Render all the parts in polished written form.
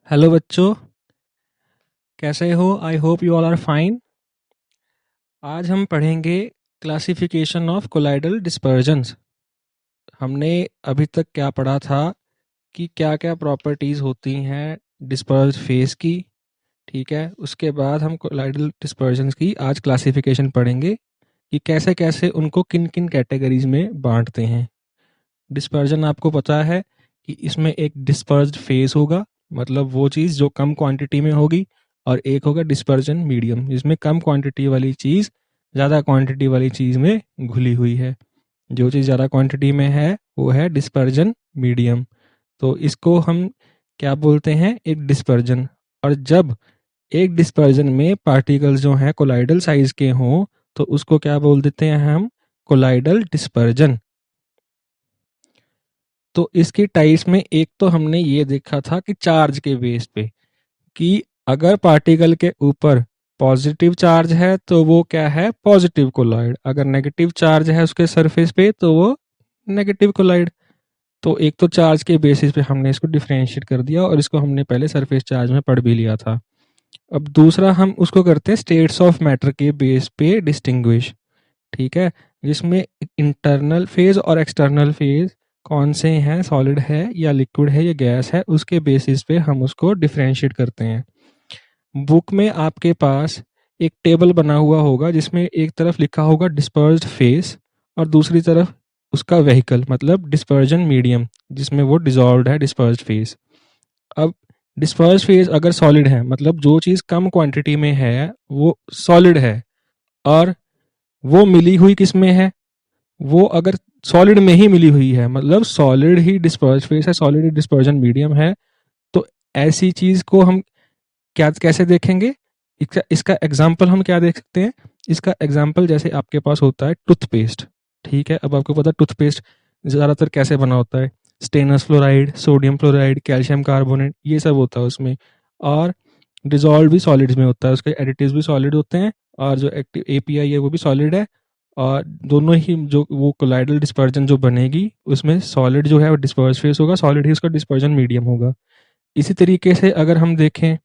Hello बच्चों, कैसे हो? I hope you all are fine. आज हम पढ़ेंगे क्लासिफिकेशन ऑफ कोलाइडल डिस्पर्जन्स। हमने अभी तक क्या पढ़ा था कि क्या क्या प्रॉपर्टीज़ होती हैं डिस्पर्ज फेस की। ठीक है, उसके बाद हम कोलाइडल डिस्पर्जन्स की आज क्लासिफिकेशन पढ़ेंगे कि कैसे कैसे उनको किन किन कैटेगरीज में बांटते हैं। डिस्पर्जन आपको पता है कि इसमें एक डिस्पर्स्ड फेस होगा, मतलब वो चीज़ जो कम क्वांटिटी में होगी, और एक होगा डिस्पर्जन मीडियम जिसमें कम क्वांटिटी वाली चीज़ ज़्यादा क्वांटिटी वाली चीज़ में घुली हुई है। जो चीज़ ज़्यादा क्वांटिटी में है वो है डिस्पर्जन मीडियम। तो इसको हम क्या बोलते हैं? एक डिस्पर्जन। और जब एक डिस्पर्जन में पार्टिकल्स जो हैं कोलाइडल साइज के हों तो उसको क्या बोल देते हैं हम? Colloidal dispersion. तो इसकी टाइप्स में एक तो हमने ये देखा था कि चार्ज के बेस पे, कि अगर पार्टिकल के ऊपर पॉजिटिव चार्ज है तो वो क्या है? Positive colloid. अगर नेगेटिव चार्ज है उसके सरफेस पे तो वो नेगेटिव कोलाइड। तो एक तो चार्ज के बेसिस पे हमने इसको डिफरेंशिएट कर दिया और इसको हमने पहले सरफेस चार्ज में पढ़ भी लिया था। अब दूसरा हम उसको करते हैं स्टेट्स ऑफ मैटर के बेस पे डिस्टिंग्विश। ठीक है, जिसमें इंटरनल फेज और एक्सटर्नल फेज कौन से हैं, सॉलिड है या लिक्विड है या गैस है, उसके बेसिस पे हम उसको डिफरेंशिएट करते हैं। बुक में आपके पास एक टेबल बना हुआ होगा जिसमें एक तरफ लिखा होगा डिस्पर्स्ड फेस और दूसरी तरफ उसका व्हीकल मतलब डिस्पर्जन मीडियम जिसमें वो डिजॉल्व्ड है डिस्पर्स्ड फेस। अब डिस्पर्स्ड फेस अगर सॉलिड है, मतलब जो चीज़ कम क्वांटिटी में है वो सॉलिड है, और वो मिली हुई किस में है? वो अगर सॉलिड में ही मिली हुई है, मतलब सॉलिड ही डिस्पर्स फेस है, सॉलिड ही डिस्पर्जन मीडियम है, तो ऐसी चीज को हम क्या कैसे देखेंगे? इसका एग्जाम्पल हम क्या देख सकते हैं? इसका एग्जाम्पल जैसे आपके पास होता है टूथपेस्ट। ठीक है, अब आपको पता है टूथपेस्ट ज़्यादातर कैसे बना होता है? Stannous fluoride, sodium fluoride, calcium carbonate, ये सब होता है उसमें। और डिजॉल्व भी सॉलिड्स में होता है, उसके एडिटिव्स भी सॉलिड होते हैं, और जो एक्टिव एपीआई है वो भी सॉलिड है। और दोनों ही जो वो कोलाइडल डिस्पर्जन जो बनेगी उसमें सॉलिड जो है वो डिस्पर्स फेस होगा, सॉलिड ही उसका डिस्पर्जन मीडियम होगा। इसी तरीके से अगर हम देखें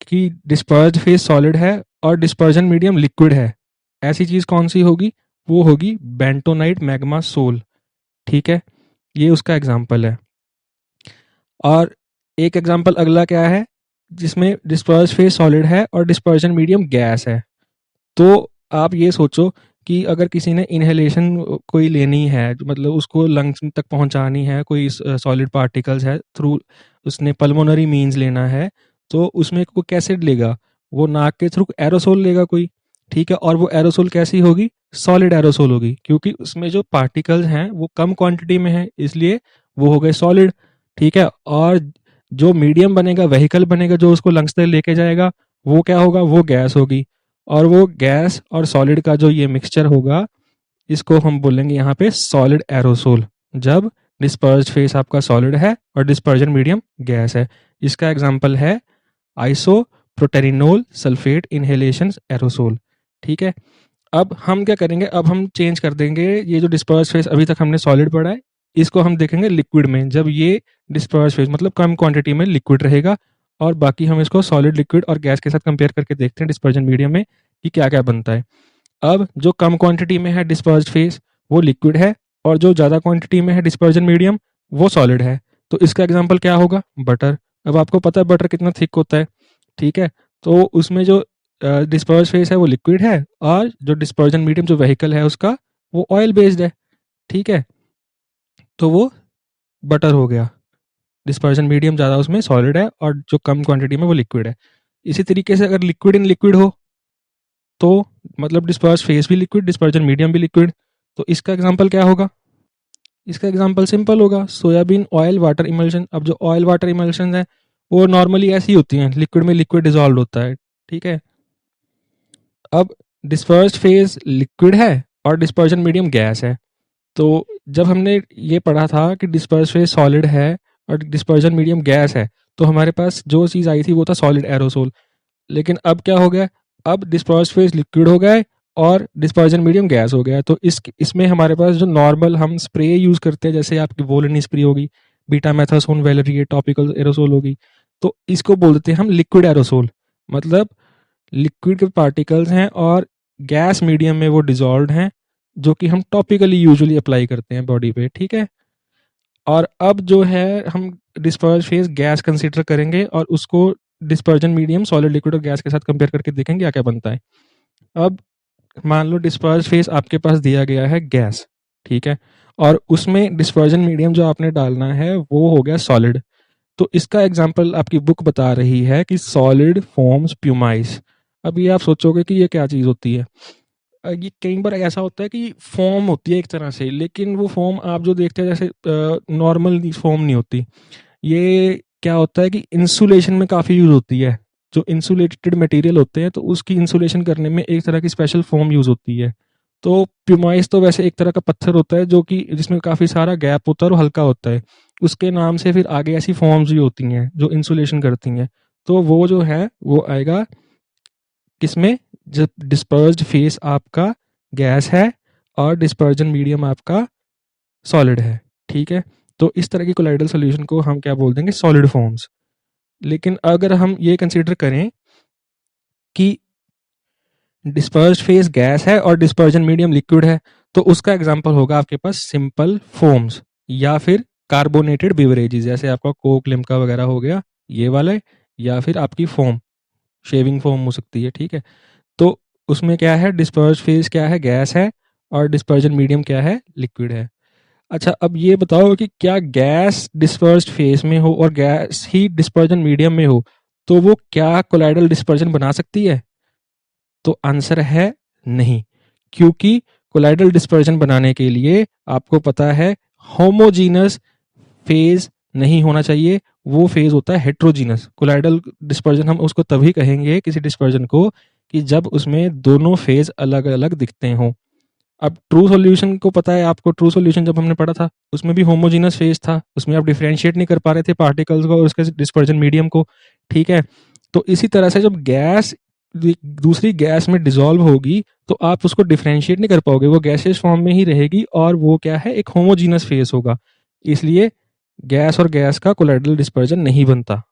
कि डिस्पर्स्ड फेस सॉलिड है और डिस्पर्जन मीडियम लिक्विड है, ऐसी चीज़ कौन सी होगी? वो होगी बेंटोनाइट मैग्मा सोल। ठीक है, ये उसका एग्जाम्पल है। और एक एग्जाम्पल अगला क्या है जिसमें डिस्पर्स फेस सॉलिड है और डिस्पर्जन मीडियम गैस है? तो आप ये सोचो कि अगर किसी ने इनहेलेशन कोई लेनी है, मतलब उसको लंग्स तक पहुंचानी है, कोई सॉलिड पार्टिकल्स है थ्रू, उसने पल्मोनरी मीन्स लेना है, तो उसमें को कैसे लेगा? वो नाक के थ्रू एरोसोल लेगा कोई। ठीक है, और वो एरोसोल कैसी होगी? सॉलिड एरोसोल होगी, क्योंकि उसमें जो पार्टिकल्स हैं वो कम क्वांटिटी में है, इसलिए वो हो गए सॉलिड। ठीक है, और जो मीडियम बनेगा, व्हीकल बनेगा जो उसको लंग्स तक लेके जाएगा, वो क्या होगा? वो गैस होगी। और वो गैस और सॉलिड का जो ये मिक्सचर होगा, इसको हम बोलेंगे यहाँ पे सॉलिड एरोसोल, जब डिस्पर्स्ड फेस आपका सॉलिड है और डिस्पर्जन मीडियम गैस है। इसका एग्जांपल है आइसो प्रोटेरिनोल सल्फेट इनहेलेशन एरोसोल। ठीक है, अब हम क्या करेंगे? अब हम चेंज कर देंगे ये जो डिस्पर्स फेस अभी तक हमने सॉलिड पढ़ा है, इसको हम देखेंगे लिक्विड में, जब ये डिस्पर्स फेस मतलब कम क्वांटिटी में लिक्विड रहेगा, और बाकी हम इसको सॉलिड लिक्विड और गैस के साथ कंपेयर करके देखते हैं डिस्पर्जन मीडियम में कि क्या क्या बनता है। अब जो कम क्वांटिटी में है डिस्पर्स्ड फेस वो लिक्विड है, और जो ज़्यादा क्वांटिटी में है डिस्पर्जन मीडियम वो सॉलिड है। तो इसका एग्जाम्पल क्या होगा? बटर। अब आपको पता है बटर कितना थिक होता है। ठीक है, तो उसमें जो डिस्पर्स फेस है वो लिक्विड है, और जो डिस्पर्जन मीडियम जो व्हीकल है उसका वो ऑयल बेस्ड है। ठीक है, तो वो बटर हो गया। डिस्पर्जन मीडियम ज़्यादा उसमें सॉलिड है और जो कम क्वांटिटी में वो लिक्विड है। इसी तरीके से अगर लिक्विड इन लिक्विड हो तो मतलब डिस्पर्स फेस भी लिक्विड, डिस्पर्जन मीडियम भी लिक्विड, तो इसका एग्जांपल क्या होगा? इसका एग्जांपल सिंपल होगा, सोयाबीन ऑयल वाटर इमल्शन। अब जो ऑयल वाटर इमल्शन है वो नॉर्मली ऐसी होती हैं, लिक्विड में लिक्विड डिजॉल्व होता है। ठीक है, अब डिस्पर्स्ड फेज लिक्विड है और डिस्पर्जन मीडियम गैस है। तो जब हमने ये पढ़ा था कि डिस्पर्स फेज सॉलिड है और डिस्पर्जन मीडियम गैस है, तो हमारे पास जो चीज़ आई थी वो था सॉलिड एरोसोल। लेकिन अब क्या हो गया? अब डिस्पर्स फेज लिक्विड हो गए और डिस्पर्जन मीडियम गैस हो गया। तो इसमें हमारे पास जो नॉर्मल हम स्प्रे यूज़ करते हैं, जैसे आपकी वोलिनी स्प्रे होगी, बीटा मैथासोन वेलरिएट टॉपिकल एरोसोल होगी, तो इसको बोल देते हैं हम लिक्विड एरोसोल। मतलब लिक्विड के पार्टिकल्स हैं और गैस मीडियम में वो डिजॉल्व हैं, जो कि हम टॉपिकली यूजुअली अप्लाई करते हैं बॉडी पे, ठीक है। और अब जो है हम डिस्पर्ज फेज गैस कंसीडर करेंगे और उसको डिस्पर्जन मीडियम सॉलिड लिक्विड और गैस के साथ कंपेयर करके देखेंगे क्या क्या बनता है। अब मान लो डिस्पर्ज फेज आपके पास दिया गया है गैस, ठीक है, और उसमें डिस्पर्जन मीडियम जो आपने डालना है वो हो गया सॉलिड। तो इसका एग्जांपल आपकी बुक बता रही है कि सॉलिड फॉर्म्स प्यूमाइस। अब ये आप सोचोगे कि ये क्या चीज़ होती है। ये कई बार ऐसा होता है कि फॉर्म होती है एक तरह से, लेकिन वो फॉर्म आप जो देखते हैं जैसे नॉर्मल फॉर्म नहीं होती। ये क्या होता है कि इंसुलेशन में काफ़ी यूज़ होती है। जो इंसुलेटेड मटेरियल होते हैं तो उसकी इंसुलेशन करने में एक तरह की स्पेशल फॉर्म यूज़ होती है। तो प्यूमाइस तो वैसे एक तरह का पत्थर होता है जो कि जिसमें काफ़ी सारा गैप होता है और हल्का होता है। उसके नाम से फिर आगे ऐसी फॉर्म्स भी होती हैं जो इंसुलेशन करती हैं। तो वो जो है वो आएगा किसमें, जब डिस्पर्स्ड फेस आपका गैस है और डिस्पर्जन मीडियम आपका सॉलिड है, ठीक है। तो इस तरह की कोलाइडल सॉल्यूशन को हम क्या बोल देंगे, सॉलिड फॉर्म्स। लेकिन अगर हम ये कंसीडर करें कि डिस्पर्स्ड फेस गैस है और डिस्पर्जन मीडियम लिक्विड है, तो उसका एग्जांपल होगा आपके पास सिंपल फोम्स या फिर कार्बोनेटेड बिवरेजेस, जैसे आपका कोक लिम्का वगैरह हो गया ये वाले, या फिर आपकी फोम, शेविंग फोम हो सकती है, ठीक है। तो उसमें क्या है, डिस्पर्स फेज क्या है, गैस है, और डिस्पर्जन मीडियम क्या है, लिक्विड है। अच्छा, अब ये बताओ कि क्या गैस डिस्पर्स्ड फेज में हो और गैस ही डिस्पर्जन मीडियम में हो तो वो क्या कोलाइडल डिस्पर्जन बना सकती है? तो आंसर है नहीं, क्योंकि कोलाइडल डिस्पर्जन बनाने के लिए आपको पता है होमोजीनस फेज नहीं होना चाहिए, वो फेज होता है हेट्रोजीनस। कोलाइडल डिस्पर्जन हम उसको तभी कहेंगे किसी डिस्पर्जन को कि जब उसमें दोनों फेज अलग अलग दिखते हों। अब ट्रू सॉल्यूशन को पता है आपको, ट्रू सॉल्यूशन जब हमने पढ़ा था उसमें भी होमोजीनस फेज था, उसमें आप डिफरेंशिएट नहीं कर पा रहे थे पार्टिकल्स को और उसके डिस्पर्जन मीडियम को, ठीक है। तो इसी तरह से जब गैस दूसरी गैस में डिसॉल्व होगी तो आप उसको डिफरेंशिएट नहीं कर पाओगे, वो गैसियस फॉर्म में ही रहेगी और वो क्या है, एक होमोजीनस फेज होगा। इसलिए गैस और गैस का कोलाइडल डिस्पर्जन नहीं बनता।